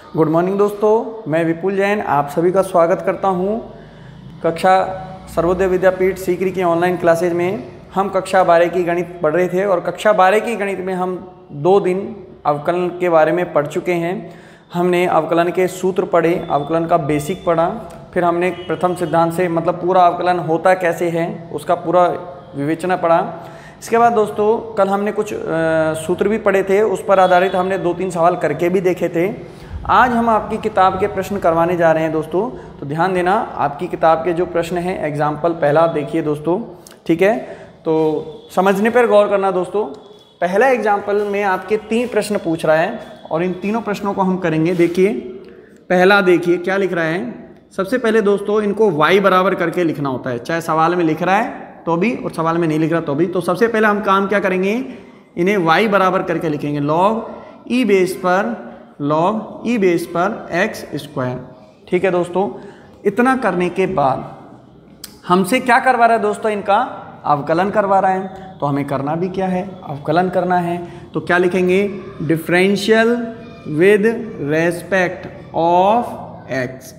Good morning दोस्तों, मैं विपुल जैन आप सभी का स्वागत करता हूं। कक्षा सर्वोदय विद्यापीठ सीकरी की ऑनलाइन क्लासेज में हम कक्षा 12 की गणित पढ़ रहे थे और कक्षा 12 की गणित में हम 2 दिन अवकलन के बारे में पढ़ चुके हैं। हमने अवकलन के सूत्र पढ़े, अवकलन का बेसिक पढ़ा, फिर हमने प्रथम सिद्धांत से मतलब पूरा अवकलन होता कैसे है उसका पूरा विवेचना पढ़ा। इसके बाद दोस्तों कल हमने कुछ सूत्र भी पढ़े थे, उस पर आधारित हमने 2-3 सवाल करके भी देखे थे। आज हम आपकी किताब के प्रश्न करवाने जा रहे हैं दोस्तों, तो ध्यान देना। आपकी किताब के जो प्रश्न हैं एग्जाम्पल पहला देखिए दोस्तों, ठीक है, तो समझने पर गौर करना दोस्तों। पहला एग्जाम्पल में आपके 3 प्रश्न पूछ रहा है और इन तीनों प्रश्नों को हम करेंगे। देखिए पहला, देखिए क्या लिख रहा है। सबसे पहले दोस्तों इनको y बराबर करके लिखना होता है, चाहे सवाल में लिख रहा है तो भी और सवाल में नहीं लिख रहा तो भी। तो सबसे पहले हम काम क्या करेंगे, इन्हें y बराबर करके लिखेंगे log e बेस पर x स्क्वायर। ठीक है दोस्तों, इतना करने के बाद हमसे क्या करवा रहा है दोस्तों, इनका अवकलन करवा रहा है। तो हमें करना भी क्या है, अवकलन करना है। तो क्या लिखेंगे, differential with respect of x।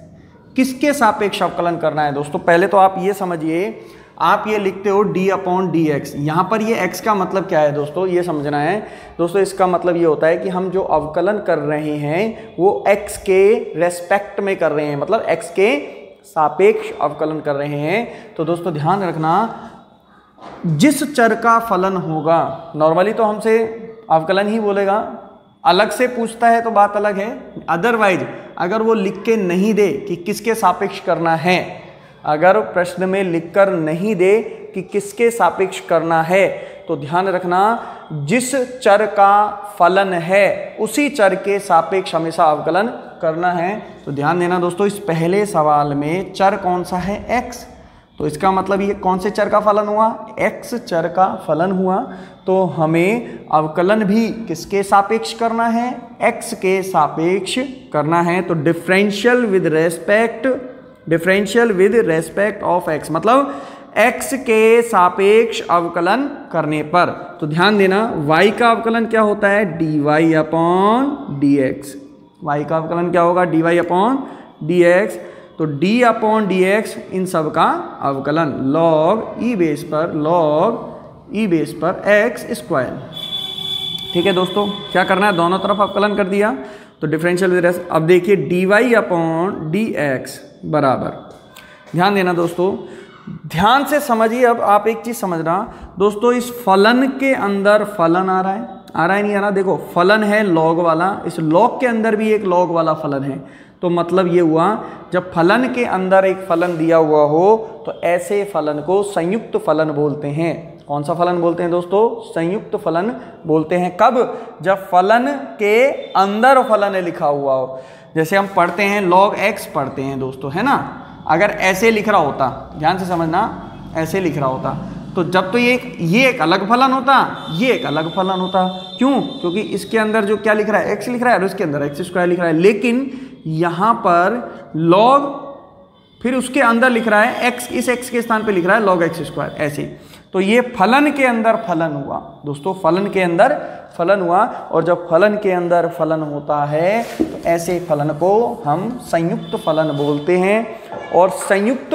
किसके सापेक्ष अवकलन करना है दोस्तों, पहले तो आप ये समझिए, आप ये लिखते हो d/dx। यहाँ पर ये x का मतलब क्या है दोस्तों, ये समझना है दोस्तों। इसका मतलब ये होता है कि हम जो अवकलन कर रहे हैं वो x के रेस्पेक्ट में कर रहे हैं, मतलब x के सापेक्ष अवकलन कर रहे हैं। तो दोस्तों ध्यान रखना, जिस चर का फलन होगा, नॉर्मली तो हमसे अवकलन ही बोलेगा, अलग से पूछता है तो बात अलग है। अदरवाइज अगर वो लिख के नहीं दे कि किसके सापेक्ष करना है, अगर प्रश्न में लिखकर नहीं दे कि किसके सापेक्ष करना है, तो ध्यान रखना जिस चर का फलन है उसी चर के सापेक्ष हमेशा अवकलन करना है। तो ध्यान देना दोस्तों, इस पहले सवाल में चर कौन सा है, x। तो इसका मतलब ये कौन से चर का फलन हुआ, x चर का फलन हुआ। तो हमें अवकलन भी किसके सापेक्ष करना है, x के सापेक्ष करना है। तो differential with respect of x, मतलब x के सापेक्ष अवकलन करने पर। तो ध्यान देना, y का अवकलन क्या होता है, dy/dx। y का अवकलन क्या होगा, dy/dx। तो d/dx इन सब का अवकलन log e बेस पर x स्क्वायर। ठीक है दोस्तों, क्या करना है, दोनों तरफ अवकलन कर दिया। तो डिफरेंशियल विद रेस्पेक्ट, अब देखिए dy/dx बराबर, ध्यान देना दोस्तों, ध्यान से समझिए। अब आप एक चीज समझना दोस्तों, इस फलन के अंदर फलन आ रहा है नहीं आ रहा। देखो फलन है लॉग वाला, इस लॉग के अंदर भी एक लॉग वाला फलन है। तो मतलब ये हुआ, जब फलन के अंदर एक फलन दिया हुआ हो तो ऐसे फलन को संयुक्त फलन बोलते हैं। कौन सा फलन बोलते हैं दोस्तों, संयुक्त फलन बोलते हैं। कब, जब फलन के अंदर फलन लिखा हुआ हो। जैसे हम पढ़ते हैं log x पढ़ते हैं दोस्तों, है ना। अगर ऐसे लिख रहा होता, ध्यान से समझना, ऐसे लिख रहा होता तो जब तो ये एक अलग फलन होता, ये एक अलग फलन होता। क्यों, क्योंकि इसके अंदर जो क्या लिख रहा है, x लिख रहा है और इसके अंदर x स्क्वायर लिख रहा है। लेकिन यहाँ पर log फिर उसके अंदर लिख रहा है x, इस x के स्थान पे लिख रहा है log x स्क्वायर, ऐसे। तो ये फलन के अंदर फलन हुआ दोस्तों, फलन के अंदर फलन हुआ। और जब फलन के अंदर फलन होता है तो ऐसे फलन को हम संयुक्त फलन बोलते हैं। और संयुक्त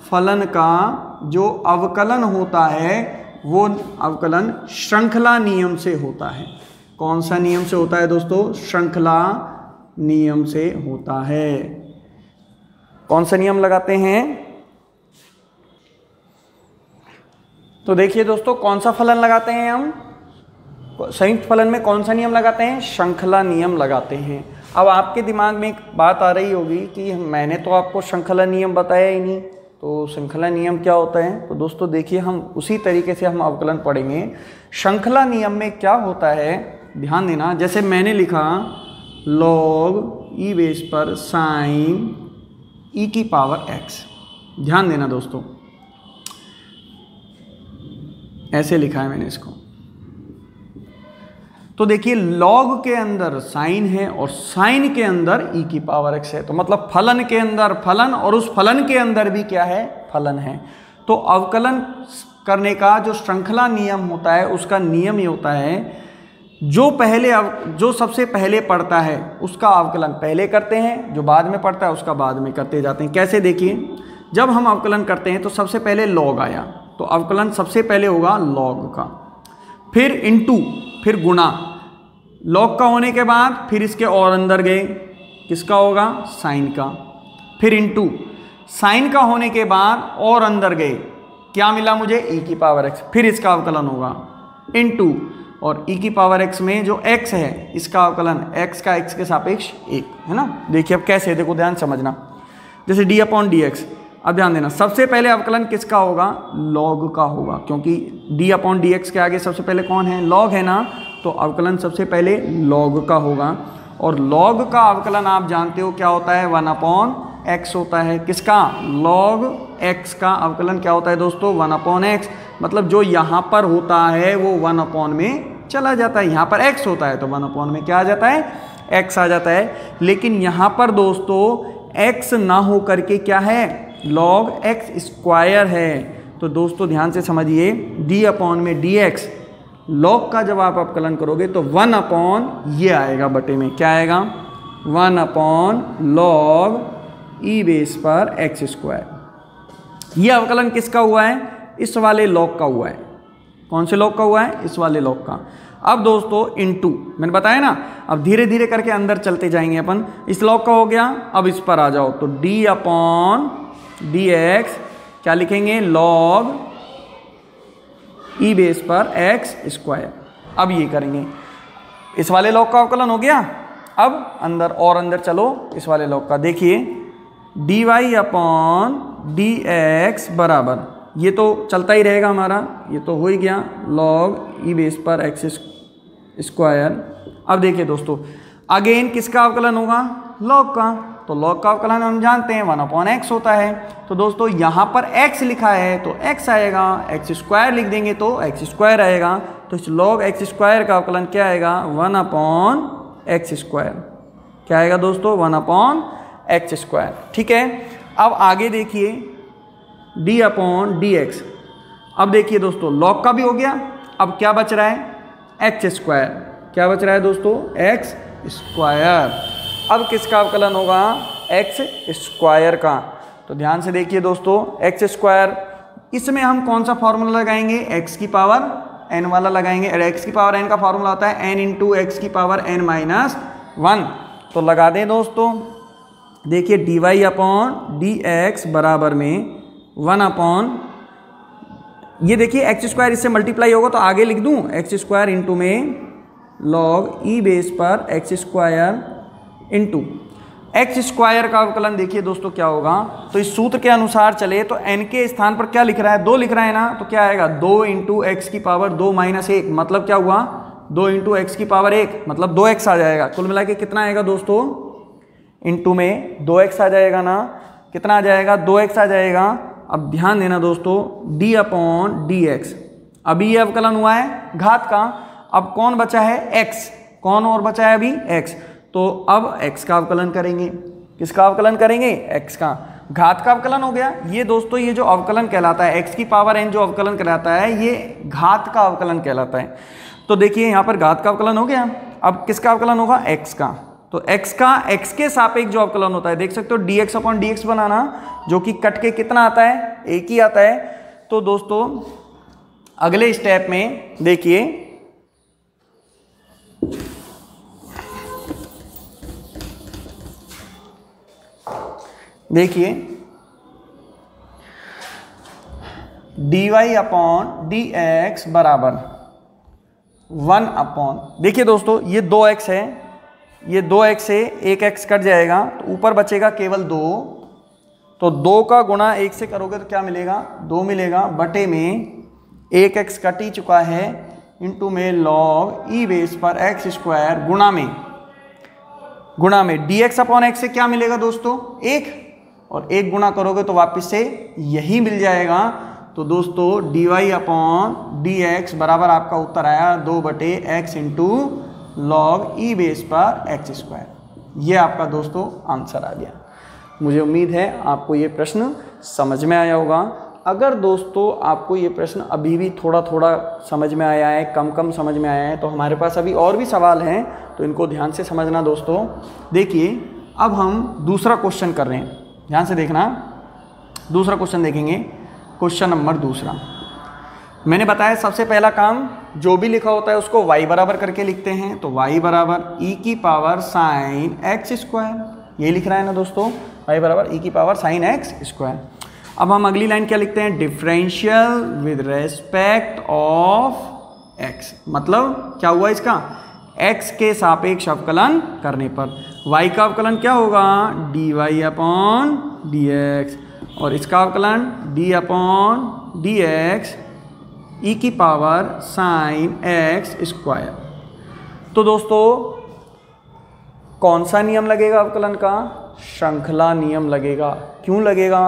फलन का जो अवकलन होता है वो अवकलन श्रृंखला नियम से होता है। कौन सा नियम से होता है दोस्तों, श्रृंखला नियम से होता है। कौन सा नियम लगाते हैं, तो देखिए दोस्तों, कौन सा फलन लगाते हैं हम, संयुक्त फलन में कौन सा नियम लगाते हैं, श्रृंखला नियम लगाते हैं। अब आपके दिमाग में एक बात आ रही होगी कि मैंने तो आपको श्रृंखला नियम बताया ही नहीं, तो श्रृंखला नियम क्या होता है। तो दोस्तों देखिए, हम उसी तरीके से हम अवकलन पढ़ेंगे। श्रृंखला नियम में क्या होता है, ध्यान देना। जैसे मैंने लिखा log e बेस पर sin e⁻x, ध्यान देना दोस्तों, ऐसे लिखा है मैंने इसको। तो देखिए log के अंदर साइन है और साइन के अंदर e⁻x है। तो मतलब फलन के अंदर फलन और उस फलन के अंदर भी क्या है, फलन है। तो अवकलन करने का जो श्रृंखला नियम होता है उसका नियम ये होता है जो सबसे पहले पढ़ता है उसका अवकलन पहले करते हैं, जो बाद में पढ़ता है उसका बाद में करते जाते हैं। कैसे देखिए, जब हम अवकलन करते हैं तो सबसे पहले लॉग आया, तो अवकलन सबसे पहले होगा लॉग का, फिर इनटू, फिर गुणा, लॉग का होने के बाद फिर इसके और अंदर गए, किसका होगा, साइन का, फिर इनटू, साइन का होने के बाद और अंदर गए, क्या मिला मुझे, e की पावर x, फिर इसका अवकलन होगा इनटू, और e की पावर x में जो x है इसका अवकलन x का x के सापेक्ष 1 है ना। देखिए अब कैसे, देखो ध्यान समझना, जैसे d अपॉन डी एक्स, अब ध्यान देना सबसे पहले अवकलन किसका होगा, लॉग का होगा, क्योंकि d अपॉन डी एक्स के आगे सबसे पहले कौन है, लॉग है ना, तो अवकलन सबसे पहले लॉग का होगा। और लॉग का अवकलन आप जानते हो क्या होता है, 1 अपॉन x होता है, किसका, लॉग x का अवकलन क्या होता है दोस्तों, 1 अपॉन x, मतलब जो यहाँ पर होता है वो 1 अपॉन में चला जाता है, यहाँ पर x होता है तो 1 अपॉन में क्या आ जाता है, x आ जाता है। लेकिन यहाँ पर दोस्तों x ना हो करके क्या है, log x स्क्वायर है, तो दोस्तों ध्यान से समझिए, d अपॉन में dx, log का जब आप अवकलन करोगे तो 1 अपॉन ये आएगा बटे में, क्या आएगा, 1 अपॉन log ई बेस पर एक्स स्क्वायर। ये अवकलन किसका हुआ है, इस वाले लॉग का हुआ है। कौन से लॉग का हुआ है, इस वाले लॉग का। अब दोस्तों इनटू, मैंने बताया ना, अब धीरे धीरे करके अंदर चलते जाएंगे अपन। इस लॉग का हो गया, अब इस पर आ जाओ, तो d अपॉन डी एक्स क्या लिखेंगे, लॉग ई बेस पर एक्स स्क्वायर। अब ये करेंगे, इस वाले लॉग का अवकलन हो गया। अब अंदर और अंदर चलो, इस वाले लॉग का देखिए, d y upon d x बराबर, ये तो चलता ही रहेगा हमारा, ये तो हो ही गया, लॉग ई बेस पर एक्स स्क्वायर। अब देखिए दोस्तों, अगेन किसका अवकलन होगा, लॉग का, तो लॉग का अवकलन हम जानते हैं 1 अपॉन एक्स होता है। तो दोस्तों यहाँ पर x लिखा है तो x आएगा, एक्स स्क्वायर लिख देंगे तो एक्स स्क्वायर आएगा, तो इस लॉग एक्स स्क्वायर का अवकलन क्या आएगा, 1 अपॉन एक्स स्क्वायर। क्या आएगा दोस्तों, 1 अपॉन एक्स स्क्वायर। ठीक है, अब आगे देखिए, d अपॉन डी एक्स। अब देखिए दोस्तों, लॉग का भी हो गया, अब क्या बच रहा है, एक्स स्क्वायर। क्या बच रहा है दोस्तों, एक्स स्क्वायर। अब किसका अवकलन होगा, एक्स स्क्वायर का। तो ध्यान से देखिए दोस्तों, एक्स स्क्वायर, इसमें हम कौन सा फॉर्मूला लगाएंगे, एक्स की पावर एन वाला लगाएंगे। और एक्स की पावर एन का फॉर्मूला होता है एन इंटू एक्स की पावर एन माइनस 1। तो लगा दें दोस्तों, देखिए d y upon d x बराबर में 1 अपॉन, ये देखिए एक्स स्क्वायर इससे मल्टीप्लाई होगा तो आगे लिख दूं, एक्स स्क्वायर इंटू में लॉग ई बेस पर x square into x square का अवकलन देखिए दोस्तों क्या होगा। तो इस सूत्र के अनुसार चले तो n के स्थान पर क्या लिख रहा है, 2 लिख रहा है ना, तो क्या आएगा, 2 इंटू एक्स की पावर 2 माइनस 1, मतलब क्या हुआ, 2 इंटू एक्स की पावर 1, मतलब 2x आ जाएगा। कुल मिला के कितना आएगा दोस्तों, इंटू में 2x आ जाएगा ना, कितना आ जाएगा, 2x आ जाएगा। अब ध्यान देना दोस्तों, d अपॉन डी एक्स, अभी ये अवकलन हुआ है घात का, अब कौन बचा है, x, कौन और बचा है अभी, x, तो अब x का अवकलन करेंगे। किसका अवकलन करेंगे, x का, घात का अवकलन हो गया। ये दोस्तों ये जो अवकलन कहलाता है, x की पावर n जो अवकलन कहलाता है, ये घात का अवकलन कहलाता है। तो देखिए यहाँ पर घात का अवकलन हो गया, अब किसका अवकलन होगा, x का। तो x का x के सापेक्ष जो अवकलन होता है, देख सकते हो dx अपॉन dx बनाना, जो कि कट के कितना आता है, एक ही आता है। तो दोस्तों अगले स्टेप में देखिए, देखिए d y upon d x बराबर 1 अपॉन, देखिए दोस्तों ये 2x है, ये 2x से एक x कट जाएगा तो ऊपर बचेगा केवल 2, तो 2 का गुणा 1 से करोगे तो क्या मिलेगा, 2 मिलेगा, बटे में 1x कट ही चुका है, इंटू में लॉग ई बेस पर एक्स स्क्वायर गुणा में dx अपॉन एक्स से क्या मिलेगा दोस्तों, 1, और 1 गुणा करोगे तो वापस से यही मिल जाएगा। तो दोस्तों d y upon d x बराबर आपका उत्तर आया 2/x into log e base पर एक्स स्क्वायर। ये आपका दोस्तों आंसर आ गया। मुझे उम्मीद है आपको ये प्रश्न समझ में आया होगा। अगर दोस्तों आपको ये प्रश्न अभी भी थोड़ा थोड़ा समझ में आया है, कम कम समझ में आया है, तो हमारे पास अभी और भी सवाल हैं, तो इनको ध्यान से समझना दोस्तों। देखिए अब हम दूसरा क्वेश्चन कर रहे हैं, ध्यान से देखना। दूसरा क्वेश्चन देखेंगे, क्वेश्चन नंबर दूसरा। मैंने बताया सबसे पहला काम जो भी लिखा होता है उसको y बराबर करके लिखते हैं, तो y बराबर e की पावर साइन एक्स स्क्वायर, यही लिख रहा है ना दोस्तों, y बराबर e की पावर साइन एक्स स्क्वायर। अब हम अगली लाइन क्या लिखते हैं, differential with respect of x, मतलब क्या हुआ इसका, x के सापेक्ष अवकलन करने पर y का अवकलन क्या होगा, dy अपॉन dx, और इसका अवकलन d अपॉन dx e की पावर साइन एक्स स्क्वायर। तो दोस्तों कौन सा नियम लगेगा अवकलन का, श्रृंखला नियम लगेगा। क्यों लगेगा,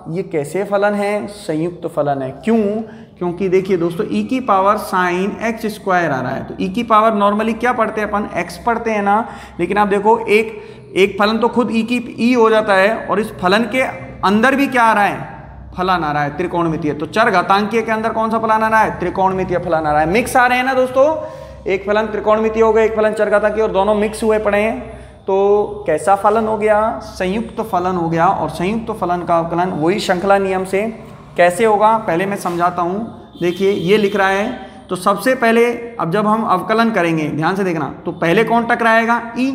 ये कैसे फलन है, संयुक्त फलन है। क्यों, क्योंकि देखिए दोस्तों e की पावर साइन एक्स स्क्वायर आ रहा है, तो e की पावर नॉर्मली क्या पढ़ते हैं अपन, x पढ़ते हैं ना, लेकिन आप देखो एक फलन तो खुद e हो जाता है, और इस फलन के अंदर भी क्या आ रहा है, फलन आ रहा है त्रिकोणमितीय। तो चर घातांकीय के अंदर कौन सा फलन आ रहा है, त्रिकोणमितीय फलन आ रहा है। मिक्स आ रहे हैं ना दोस्तों, एक फलन त्रिकोणमितीय हो गया, एक फलन चर घातांकीय, और दोनों मिक्स हुए पड़े हैं, तो कैसा फलन हो गया, संयुक्त फलन हो गया। और संयुक्त फलन का अवकलन वही श्रृंखला नियम से कैसे होगा, पहले मैं समझाता हूँ। देखिए ये लिख रहा है, तो सबसे पहले अब जब हम अवकलन करेंगे, ध्यान से देखना, तो पहले कौन टकराएगा, e,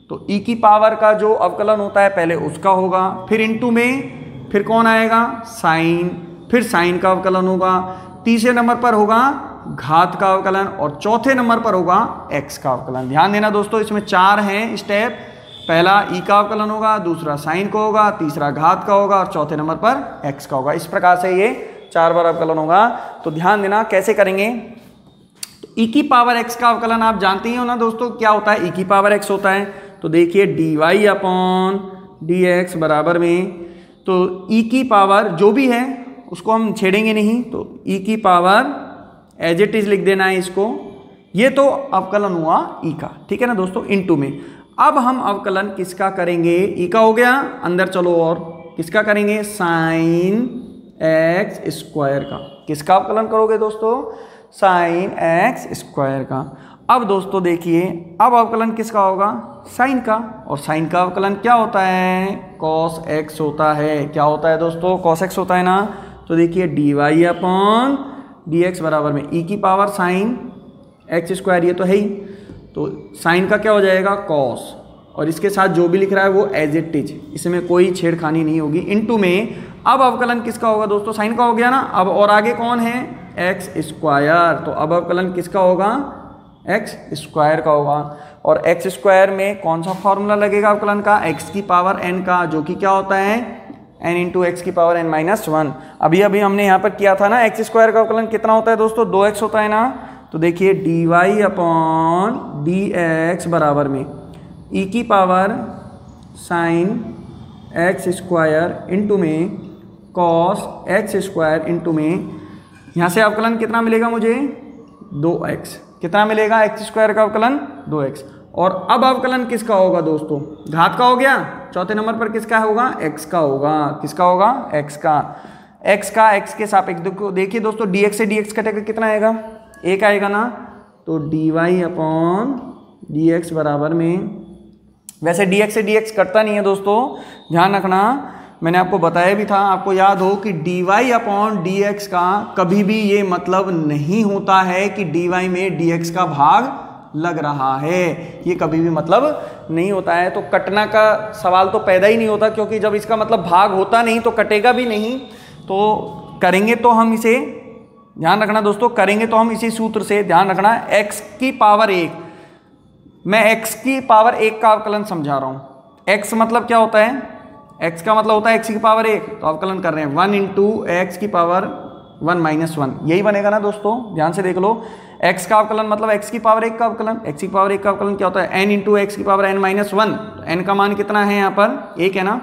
तो e की पावर का जो अवकलन होता है पहले उसका होगा, फिर इनटू में फिर कौन आएगा, साइन, फिर साइन का अवकलन होगा, तीसरे नंबर पर होगा घात का अवकलन, और चौथे नंबर पर होगा x का अवकलन। ध्यान देना दोस्तों, इसमें 4 हैं स्टेप, पहला e का अवकलन होगा, दूसरा साइन का होगा, तीसरा घात का होगा, और चौथे नंबर पर x का होगा। इस प्रकार से ये 4 बार अवकलन होगा। तो ध्यान देना कैसे करेंगे, तो e की पावर x का अवकलन आप जानते ही हो ना दोस्तों, क्या होता है, e की पावर x होता है। तो देखिए dy अपॉन dx बराबर में, तो e की पावर जो भी है उसको हम छेड़ेंगे नहीं, तो e की पावर एज इट इज लिख देना है इसको। ये तो अवकलन हुआ e का, ठीक है ना दोस्तों, इनटू में। अब हम अवकलन किसका करेंगे, e का हो गया, अंदर चलो और किसका करेंगे, साइन एक्स स्क्वायर का। किसका अवकलन करोगे दोस्तों, साइन एक्स स्क्वायर का। अब दोस्तों देखिए, अब अवकलन किसका होगा, साइन का, और साइन का अवकलन क्या होता है, कॉस एक्स होता है। क्या होता है दोस्तों, कॉस एक्स होता है ना। तो देखिए dy अपॉन dx बराबर में e की पावर साइन एक्स स्क्वायर, ये तो है ही, तो साइन का क्या हो जाएगा, कॉस, और इसके साथ जो भी लिख रहा है वो एज इट इज, इसमें कोई छेड़खानी नहीं होगी, इनटू में। अब अवकलन किसका होगा दोस्तों, साइन का हो गया ना। अब और आगे कौन है, एक्स स्क्वायर, तो अब अवकलन किसका होगा, एक्स स्क्वायर का होगा। और एक्स स्क्वायर में कौन सा फॉर्मूला लगेगा अवकलन का, एक्स की पावर एन का, जो कि क्या होता है, एन इंटू एक्स की पावर एन माइनस 1। अभी हमने यहाँ पर किया था ना, एक्स स्क्वायर का अवकलन कितना होता है दोस्तों, 2x होता है ना। तो देखिए dy अपॉन dx बराबर में e की power sine x square into में कॉस एक्स स्क्वायर इंटू में, यहाँ से अवकलन कितना मिलेगा मुझे, 2x। कितना मिलेगा, एक्स स्क्वायर का अवकलन 2x। और अब अवकलन किसका होगा दोस्तों, घात का हो गया, चौथे नंबर पर किसका होगा, x का होगा। किसका होगा, x का। x के सापेक्ष देखिए दोस्तों, dx से dx कटेगा, कितना आएगा, 1 आएगा ना। तो dy अपॉन dx बराबर में, वैसे dx से dx कटता नहीं है दोस्तों, ध्यान रखना, मैंने आपको बताया भी था, आपको याद हो कि dy अपॉन dx का कभी भी ये मतलब नहीं होता है कि dy में dx का भाग लग रहा है, ये कभी भी मतलब नहीं होता है। तो कटना का सवाल तो पैदा ही नहीं होता, क्योंकि जब इसका मतलब भाग होता नहीं तो कटेगा भी नहीं। तो करेंगे तो हम इसे, ध्यान रखना दोस्तों, करेंगे तो हम इसी सूत्र से, ध्यान रखना, x की पावर 1, मैं x की पावर 1 का अवकलन समझा रहा हूँ। x मतलब क्या होता है, x का मतलब होता है x की पावर 1, तो अवकलन कर रहे हैं 1 इंटू एक्स की पावर 1 माइनस 1, यही बनेगा ना दोस्तों, ध्यान से देख लो। x का अवकलन मतलब x की पावर 1 का अवकलन, x की पावर 1 का अवकलन क्या होता है, n इंटू एक्स की पावर n माइनस 1, तो n का मान कितना है यहाँ पर, 1 है ना।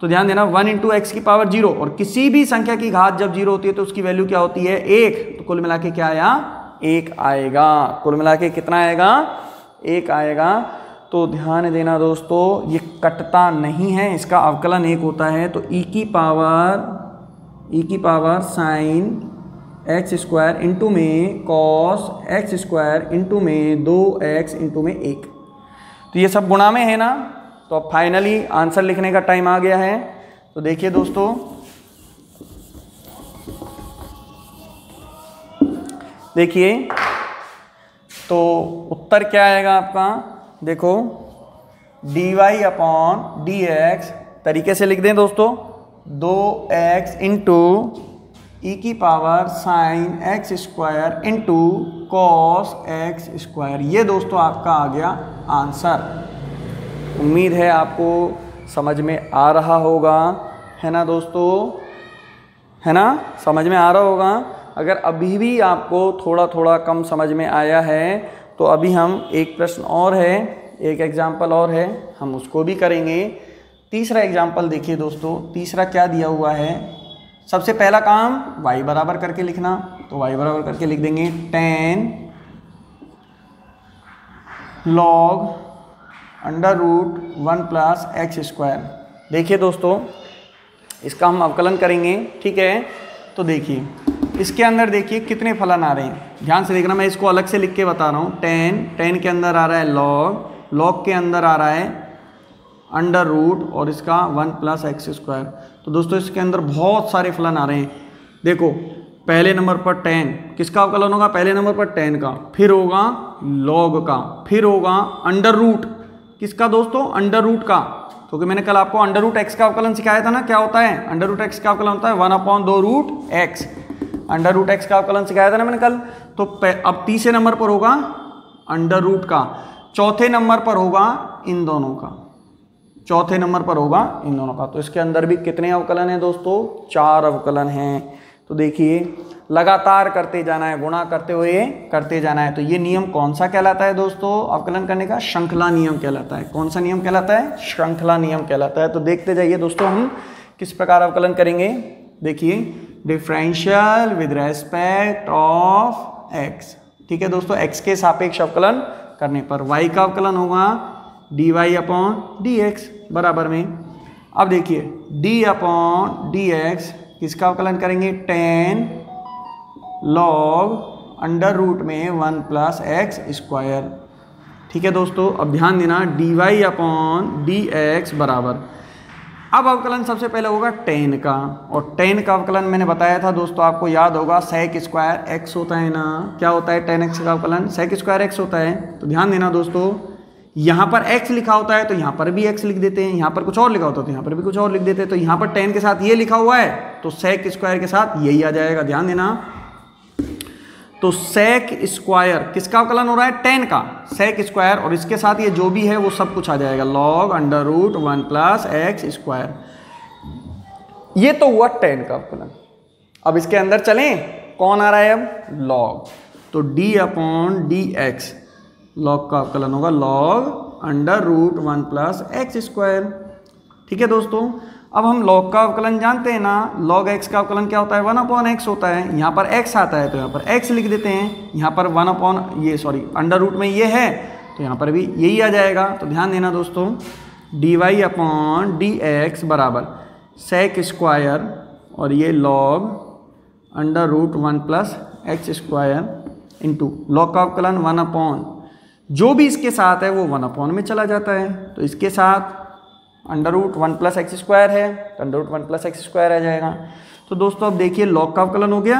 तो ध्यान देना 1 इंटू एक्स की पावर 0, और किसी भी संख्या की घात जब 0 होती है तो उसकी वैल्यू क्या होती है, 1। तो कुल मिला के क्या आया, 1 आएगा। कुल मिला के कितना आएगा, 1 आएगा। तो ध्यान देना दोस्तों, ये कटता नहीं है, इसका अवकलन 1 होता है। तो e की पावर ई की power sine x square into में कॉस एक्स स्क्वायर इंटू में 2x इंटू में 1। तो ये सब गुणा में है ना, तो अब फाइनली आंसर लिखने का टाइम आ गया है। तो देखिए दोस्तों, देखिए तो उत्तर क्या आएगा आपका, देखो dy अपॉन डी एक्स तरीके से लिख दें दोस्तों, 2x इंटू ई की power sine x square into cos x square. ये दोस्तों आपका आ गया आंसर। उम्मीद है आपको समझ में आ रहा होगा, है ना दोस्तों, है ना, समझ में आ रहा होगा। अगर अभी भी आपको थोड़ा थोड़ा कम समझ में आया है तो अभी हम एक प्रश्न और है, एक एग्जाम्पल और है, हम उसको भी करेंगे। तीसरा एग्जाम्पल देखिए दोस्तों, तीसरा क्या दिया हुआ है। सबसे पहला काम y बराबर करके लिखना, तो y बराबर करके लिख देंगे 10 log under root 1 plus x square. देखिए दोस्तों, इसका हम अवकलन करेंगे, ठीक है। तो देखिए इसके अंदर देखिए कितने फलन आ रहे हैं, ध्यान से देखना, मैं इसको अलग से लिख के बता रहा हूँ। 10 के अंदर आ रहा है लॉग के अंदर आ रहा है अंडर रूट और इसका 1 प्लस एक्स स्क्वायर। तो दोस्तों इसके अंदर बहुत सारे फलन आ रहे हैं। देखो पहले नंबर पर 10 किसका अवकलन होगा, पहले नंबर पर 10 का, फिर होगा लॉग का, फिर होगा अंडर रूट किसका दोस्तों, अंडर रूट का, क्योंकि मैंने कल आपको अंडर रूट एक्स का अवकलन सिखाया था ना। क्या होता है अंडर रूट एक्स का अवकलन, होता है 1/2 root x. Under root x का अवकलन सिखाया था ना मैंने कल। तो अब तीसरे नंबर पर होगा अंडर रूट का, चौथे नंबर पर होगा इन दोनों का, चौथे नंबर पर होगा इन दोनों का। तो इसके अंदर भी कितने अवकलन हैं दोस्तों, 4 अवकलन हैं। तो देखिए लगातार करते जाना है, गुणा करते हुए करते जाना है। तो ये नियम कौन सा कहलाता है दोस्तों, अवकलन करने का श्रृंखला नियम कहलाता है। कौन सा नियम कहलाता है, श्रृंखला नियम कहलाता है। तो देखते जाइए दोस्तों हम किस प्रकार अवकलन करेंगे। देखिए differential with respect of x, ठीक है दोस्तों, एक्स के सापेक्ष अवकलन करने पर y का अवकलन होगा dy अपॉन डी एक्स बराबर में। अब देखिए d अपॉन डी एक्स किसका अवकलन करेंगे, 10 लॉग अंडर रूट में 1 प्लस एक्स स्क्वायर, ठीक है दोस्तों। अब ध्यान देना dy अपॉन डी एक्स बराबर, अब अवकलन सबसे पहले होगा 10 का, और 10 का अवकलन मैंने बताया था दोस्तों, आपको याद होगा सेक स्क्वायर एक्स होता है ना। क्या होता है 10x का अवकलन, सेक स्क्वायर एक्स होता है। तो ध्यान देना दोस्तों, यहाँ पर x लिखा होता है तो यहाँ पर भी x लिख देते हैं, यहाँ पर कुछ और लिखा होता है तो यहाँ पर भी कुछ और लिख देते हैं। तो यहाँ पर 10 के साथ ये लिखा हुआ है तो सेक स्क्वायर के साथ यही आ जाएगा, ध्यान देना। तो सेक स्क्वायर किसका अवकलन हो रहा है, 10 का, सेक स्क्वायर, और इसके साथ ये जो भी है वो सब कुछ आ जाएगा, log under root 1 plus x square. ये तो हुआ 10 का अवकलन। अब इसके अंदर चलें, कौन आ रहा है अब, लॉग। तो d upon d x, log का अवकलन होगा log under root 1 plus x square, ठीक है दोस्तों। अब हम लॉग का अवकलन जानते हैं ना, लॉग x का अवकलन क्या होता है, 1/x होता है। यहाँ पर x आता है तो यहाँ पर x लिख देते हैं, यहाँ पर अंडर रूट में ये है तो यहाँ पर भी यही आ जाएगा। तो ध्यान देना दोस्तों, dy अपॉन डी एक्स बराबर सेक स्क्वायर और ये log under root 1 plus x square into log का अवकलन 1/, जो भी इसके साथ है वो 1/, में चला जाता है। तो इसके साथ under root 1 plus x square है तो under root 1 plus x square आ जाएगा। तो दोस्तों अब देखिए लॉग का अवकलन हो गया,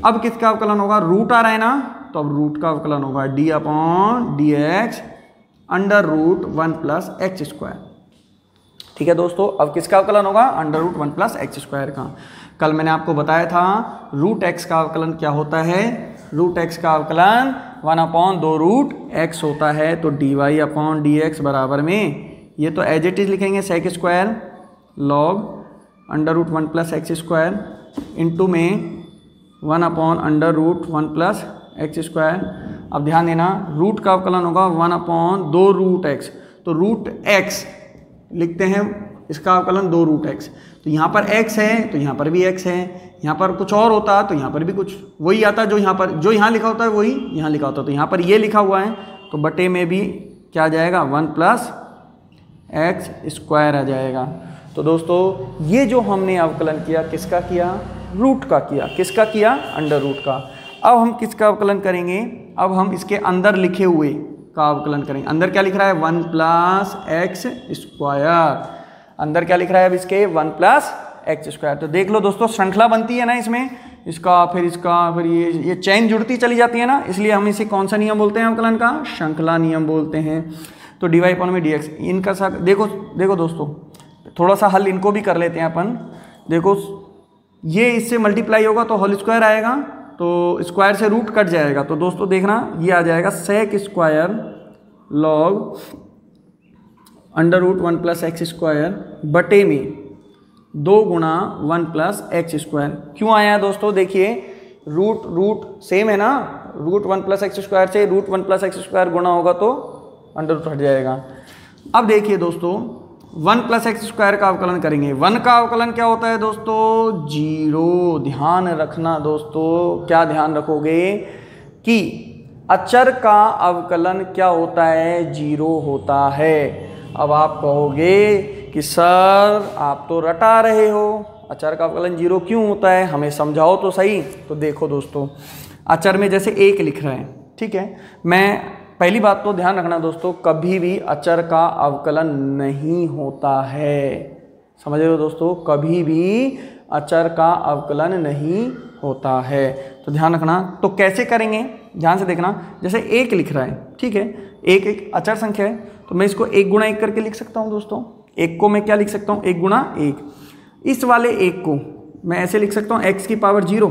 अब किसका अवकलन होगा, रूट आ रहा है ना, तो अब रूट का अवकलन होगा d upon d x under root 1 plus x square, ठीक है दोस्तों। अब किसका अवकलन होगा, under root 1 plus x square का। कल मैंने आपको बताया था रूट एक्स का अवकलन क्या होता है, रूट एक्स का अवकलन 1/2 रूट एक्स होता है। तो dy अपॉन डी एक्स बराबर में ये तो एज इट इज लिखेंगे sec square log under root 1 plus x square into में 1/√1 प्लस एक्स स्क्वायर। अब ध्यान देना रूट का अवकलन होगा 1/2 रूट एक्स, तो रूट एक्स लिखते हैं, इसका अवकलन 2 रूट एक्स। तो यहाँ पर x है तो यहाँ पर भी x है, यहाँ पर कुछ और होता तो यहाँ पर भी कुछ वही आता, जो यहाँ लिखा होता है वही यहाँ लिखा होता है। तो यहाँ पर ये लिखा हुआ है तो बटे में भी क्या आ जाएगा 1 प्लस एक्स स्क्वायर आ जाएगा। तो दोस्तों ये जो हमने अवकलन किया किसका किया, रूट का किया। किसका किया? अंडर रूट का। अब हम किसका अवकलन करेंगे? अब हम इसके अंदर लिखे हुए का अवकलन करेंगे। अंदर क्या लिख रहा है? 1 प्लस एक्स स्क्वायर। अंदर क्या लिख रहा है अब इसके? 1 प्लस एक्स स्क्वायर। तो देख लो दोस्तों, श्रृंखला बनती है ना इसमें, इसका फिर ये चैन जुड़ती चली जाती है ना, इसलिए हम इसे कौन सा नियम बोलते हैं अवकलन का? श्रृंखला नियम बोलते हैं। तो dy अपॉन में dx, इनका साथ देखो दोस्तों, थोड़ा सा हल इनको भी कर लेते हैं अपन। देखो ये इससे मल्टीप्लाई होगा तो होल स्क्वायर आएगा, तो स्क्वायर से रूट कट जाएगा, तो दोस्तों देखना ये आ जाएगा sec square log under root 1 plus x square बटे में 2 गुणा 1 प्लस एक्स स्क्वायर। क्यों आया है दोस्तों? देखिए रूट सेम है ना, रूट 1 प्लस एक्स स्क्वायर से रूट 1 प्लस एक्स स्क्वायर गुणा होगा तो अंडर रूट हट जाएगा। अब देखिए दोस्तों 1 प्लस एक्स स्क्वायर का अवकलन करेंगे। 1 का अवकलन क्या होता है दोस्तों? 0। ध्यान रखना दोस्तों, क्या ध्यान रखोगे कि अचर का अवकलन क्या होता है? 0 होता है। अब आप कहोगे कि सर आप तो रटा रहे हो, अचर का अवकलन 0 क्यों होता है, हमें समझाओ तो सही। तो देखो दोस्तों, अचर में जैसे 1 लिख रहे हैं, ठीक है, मैं पहली बात तो ध्यान रखना दोस्तों, कभी भी अचर का अवकलन नहीं होता है। समझ रहे हो दोस्तों? कभी भी अचर का अवकलन नहीं होता है, तो ध्यान रखना। तो कैसे करेंगे ध्यान से देखना। जैसे 1 लिख रहा है, ठीक है, एक अचर संख्या है, तो मैं इसको 1 गुणा 1 करके लिख सकता हूँ दोस्तों। 1 को मैं क्या लिख सकता हूँ? 1 गुणा 1। इस वाले 1 को मैं ऐसे लिख सकता हूँ x की पावर 0।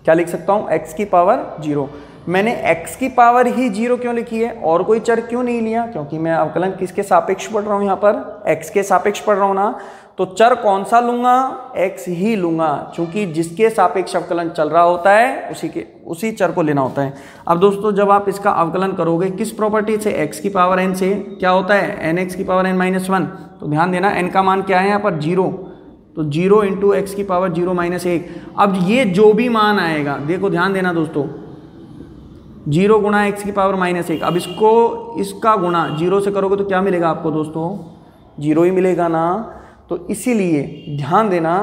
क्या लिख सकता हूँ? x की पावर 0। मैंने x की पावर ही 0 क्यों लिखी है, और कोई चर क्यों नहीं लिया? क्योंकि मैं अवकलन किसके सापेक्ष पढ़ रहा हूँ, यहाँ पर x के सापेक्ष पढ़ रहा हूँ ना, तो चर कौन सा लूंगा? x ही लूंगा, क्योंकि जिसके सापेक्ष अवकलन चल रहा होता है उसी चर को लेना होता है। अब दोस्तों जब आप इसका अवकलन करोगे किस प्रॉपर्टी से? x की पावर n से क्या होता है? nx की पावर n - 1। तो ध्यान देना n का मान क्या है यहाँ पर? 0। तो 0 इंटू एक्स की पावर 0 - 1। अब ये जो भी मान आएगा, देखो ध्यान देना दोस्तों, 0 गुणा एक्स की पावर -1। अब इसका गुणा 0 से करोगे तो क्या मिलेगा आपको दोस्तों? 0 ही मिलेगा ना। तो इसीलिए ध्यान देना,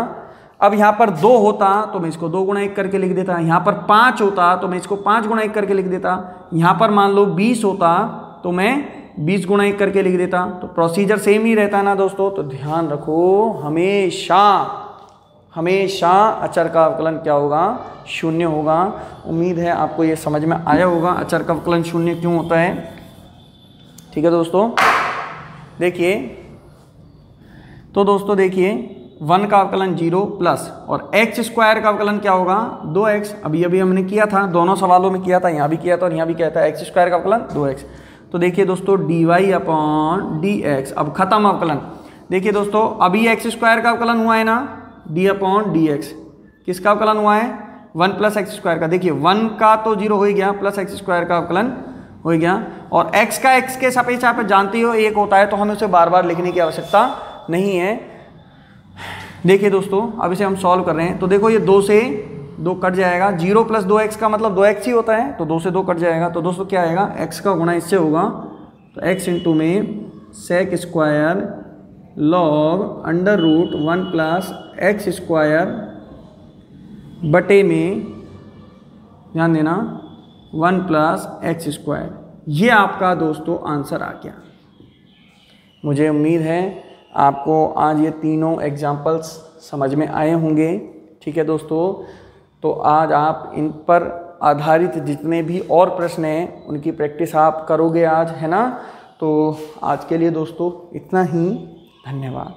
अब यहाँ पर 2 होता तो मैं इसको 2 गुणा 1 करके लिख देता, यहाँ पर 5 होता तो मैं इसको 5 गुणा 1 करके लिख देता, यहाँ पर मान लो 20 होता तो मैं 20 गुणा 1 करके लिख देता। तो प्रोसीजर सेम ही रहता ना दोस्तों। तो ध्यान रखो, हमेशा अचर का अवकलन क्या होगा? 0 होगा। उम्मीद है आपको ये समझ में आया होगा अचर का अवकलन 0 क्यों होता है। ठीक है दोस्तों, देखिए तो दोस्तों देखिए 1 का अवकलन 0 प्लस और एक्स स्क्वायर का अवकलन क्या होगा? 2x। अभी हमने किया था, दोनों सवालों में किया था, यहाँ भी किया था और यहाँ भी किया था। एक्स स्क्वायर का अवकलन 2x। तो देखिए दोस्तों dy अपॉन dx। अब खत्म अवकलन। देखिए दोस्तों अभी एक्स स्क्वायर का अवकलन हुआ है ना, d अपॉन dx। किसका अवकलन हुआ है? 1 प्लस एक्स स्क्वायर का। देखिए 1 का तो 0 हो ही गया, प्लस एक्स स्क्वायर का अवकलन हो गया, और x का x के सापेक्ष आप जानते हो 1 होता है, तो हमें उसे बार बार लिखने की आवश्यकता नहीं है। देखिए दोस्तों अब इसे हम सॉल्व कर रहे हैं, तो देखो ये 2 से 2 कट जाएगा, 0 प्लस 2x का मतलब 2x ही होता है, तो 2 से 2 कट जाएगा। तो दोस्तों क्या आएगा? x का गुणा इससे होगा, तो x इंटू में sec square log under root 1 plus x square बटे में, ध्यान देना, 1 प्लस एक्स स्क्वायर। ये आपका दोस्तों आंसर आ गया। मुझे उम्मीद है आपको आज ये तीनों एग्जाम्पल्स समझ में आए होंगे। ठीक है दोस्तों, तो आज आप इन पर आधारित जितने भी और प्रश्न हैं उनकी प्रैक्टिस आप करोगे आज, है ना। तो आज के लिए दोस्तों इतना ही, धन्यवाद।